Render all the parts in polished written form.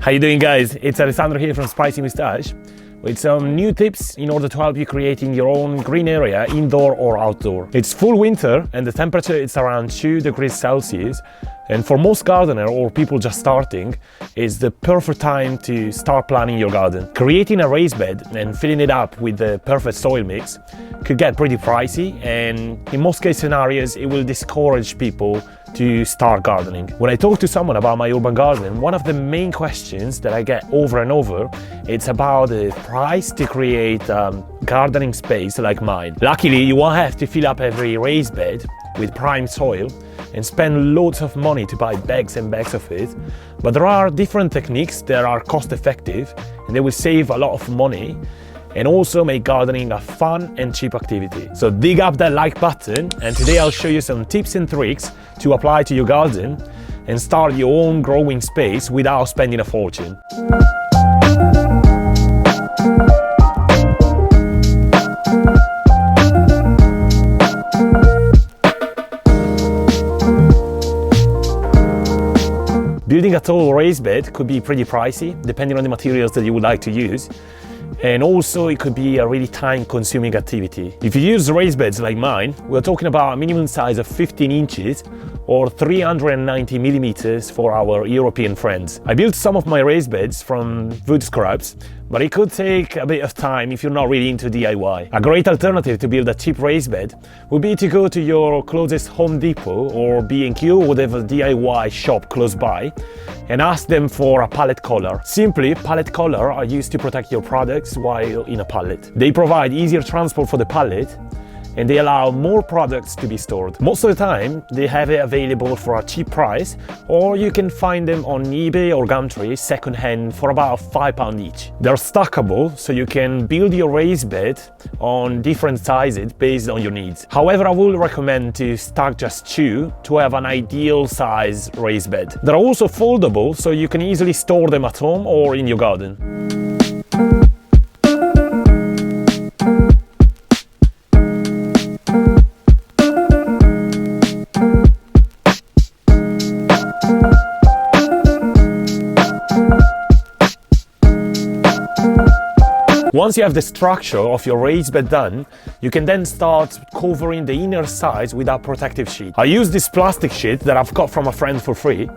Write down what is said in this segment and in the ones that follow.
How you doing, guys? It's Alessandro here from Spicy Moustache with some new tips in order to help you creating your own green area, indoor or outdoor. It's full winter and the temperature is around 2 degrees Celsius, and for most gardener or people just starting, it's the perfect time to start planning your garden. Creating a raised bed and filling it up with the perfect soil mix could get pretty pricey, and in most case scenarios it will discourage people to start gardening. When I talk to someone about my urban garden, one of the main questions that I get over and over, it's about the price to create gardening space like mine. Luckily, you won't have to fill up every raised bed with prime soil and spend loads of money to buy bags and bags of it, but there are different techniques that are cost effective and they will save a lot of money and also make gardening a fun and cheap activity. So dig up that like button, and today I'll show you some tips and tricks to apply to your garden and start your own growing space without spending a fortune. Building a tall raised bed could be pretty pricey, depending on the materials that you would like to use. And also it could be a really time-consuming activity. If you use raised beds like mine, we're talking about a minimum size of 15 inches or 390 millimeters for our European friends. I built some of my raised beds from wood scraps, but it could take a bit of time if you're not really into DIY. A great alternative to build a cheap raised bed would be to go to your closest Home Depot or B&Q or whatever DIY shop close by and ask them for a pallet collar. Simply, pallet collar are used to protect your products while in a pallet. They provide easier transport for the pallet and they allow more products to be stored. Most of the time, they have it available for a cheap price, or you can find them on eBay or Gumtree second-hand for about £5 each. They're stackable, so you can build your raised bed on different sizes based on your needs. However, I would recommend to stack just 2 to have an ideal size raised bed. They're also foldable, so you can easily store them at home or in your garden. Once you have the structure of your raised bed done, you can then start covering the inner sides with a protective sheet. I use this plastic sheet that I've got from a friend for free,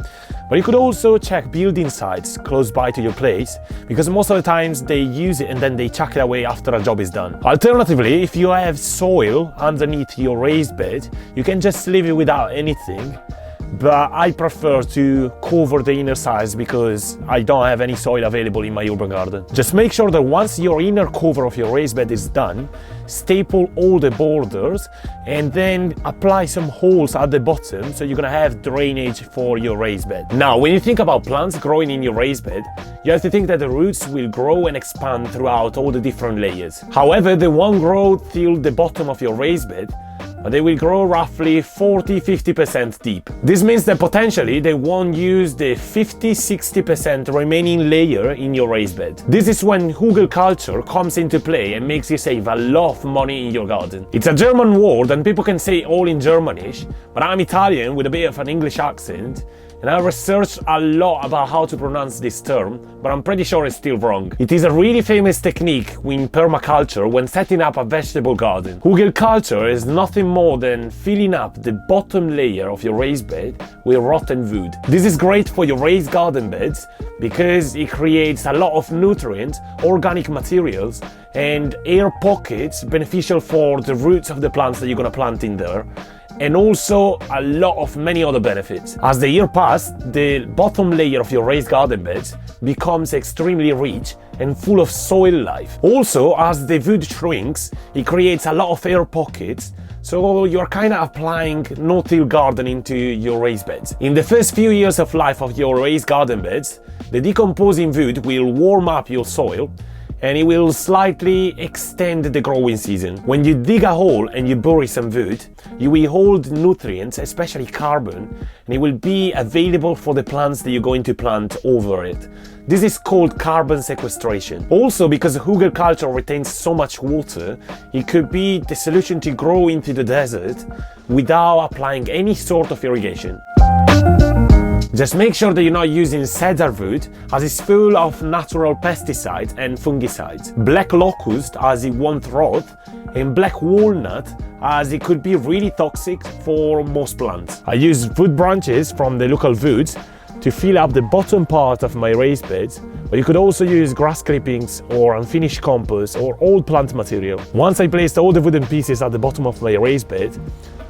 but you could also check building sites close by to your place, because most of the times they use it and then they chuck it away after a job is done. Alternatively, if you have soil underneath your raised bed, you can just leave it without anything. But I prefer to cover the inner sides because I don't have any soil available in my urban garden. Just make sure that once your inner cover of your raised bed is done, staple all the borders and then apply some holes at the bottom so you're gonna have drainage for your raised bed. Now, when you think about plants growing in your raised bed, you have to think that the roots will grow and expand throughout all the different layers. However, they won't grow till the bottom of your raised bed, but they will grow roughly 40-50% deep. This means that potentially they won't use the 50-60% remaining layer in your raised bed. This is when Hugelkultur comes into play and makes you save a lot of money in your garden. It's a German word and people can say it all in Germanish, but I'm Italian with a bit of an English accent, and I researched a lot about how to pronounce this term, but I'm pretty sure it's still wrong. It is a really famous technique in permaculture when setting up a vegetable garden. Hugelkultur is nothing more than filling up the bottom layer of your raised bed with rotten wood. This is great for your raised garden beds because it creates a lot of nutrients, organic materials, and air pockets beneficial for the roots of the plants that you're gonna plant in there, and also a lot of many other benefits. As the year passes, the bottom layer of your raised garden beds becomes extremely rich and full of soil life. Also, as the wood shrinks, it creates a lot of air pockets, so you're kind of applying no-till gardening to your raised beds. In the first few years of life of your raised garden beds, the decomposing wood will warm up your soil and it will slightly extend the growing season. When you dig a hole and you bury some wood, you will hold nutrients, especially carbon, and it will be available for the plants that you're going to plant over it. This is called carbon sequestration. Also, because Hugelkultur retains so much water, it could be the solution to grow into the desert without applying any sort of irrigation. Just make sure that you're not using cedar wood, as it's full of natural pesticides and fungicides. Black locust, as it won't rot, and black walnut, as it could be really toxic for most plants. I use wood branches from the local woods to fill up the bottom part of my raised beds, but you could also use grass clippings or unfinished compost or old plant material. Once I placed all the wooden pieces at the bottom of my raised bed,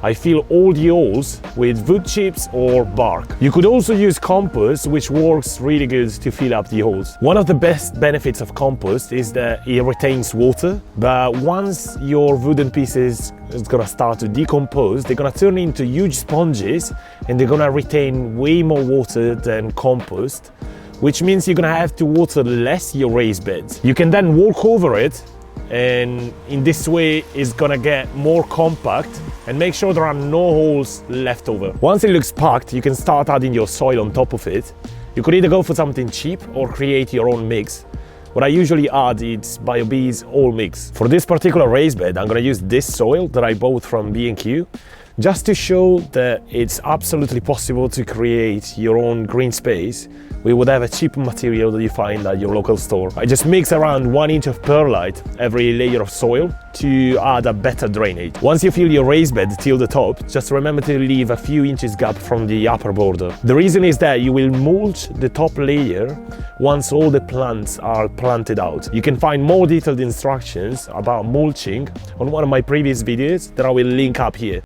I fill all the holes with wood chips or bark. You could also use compost, which works really good to fill up the holes. One of the best benefits of compost is that it retains water, but once your wooden pieces is gonna start to decompose, they're gonna turn into huge sponges and they're gonna retain way more water than compost, which means you're gonna have to water less your raised beds. You can then walk over it, and in this way it's gonna get more compact and make sure there are no holes left over. Once it looks packed, you can start adding your soil on top of it. You could either go for something cheap or create your own mix. What I usually add is BioBee's All Mix. For this particular raised bed, I'm gonna use this soil that I bought from B&Q, just to show that it's absolutely possible to create your own green space with whatever cheap material that you find at your local store. I just mix around 1 inch of perlite every layer of soil to add a better drainage. Once you fill your raised bed till the top, just remember to leave a few inches gap from the upper border. The reason is that you will mulch the top layer once all the plants are planted out. You can find more detailed instructions about mulching on one of my previous videos that I will link up here.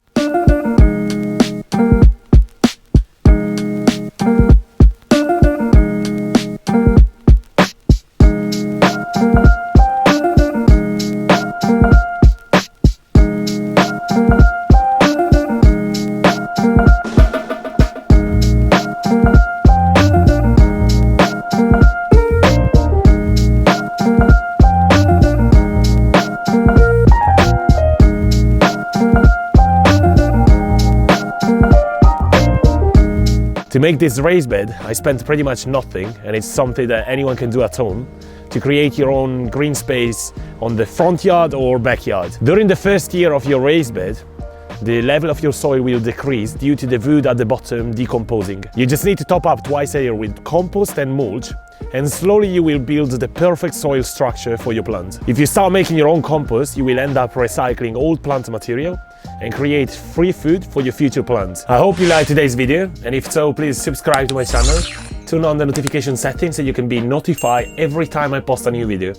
To make this raised bed, I spent pretty much nothing, and it's something that anyone can do at home to create your own green space on the front yard or backyard. During the first year of your raised bed, the level of your soil will decrease due to the wood at the bottom decomposing. You just need to top up twice a year with compost and mulch, and slowly you will build the perfect soil structure for your plant. If you start making your own compost, you will end up recycling old plant material and create free food for your future plants. I hope you liked today's video, and if so, please subscribe to my channel, turn on the notification settings so you can be notified every time I post a new video.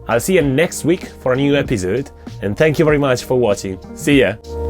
I'll see you next week for a new episode, and thank you very much for watching. See ya!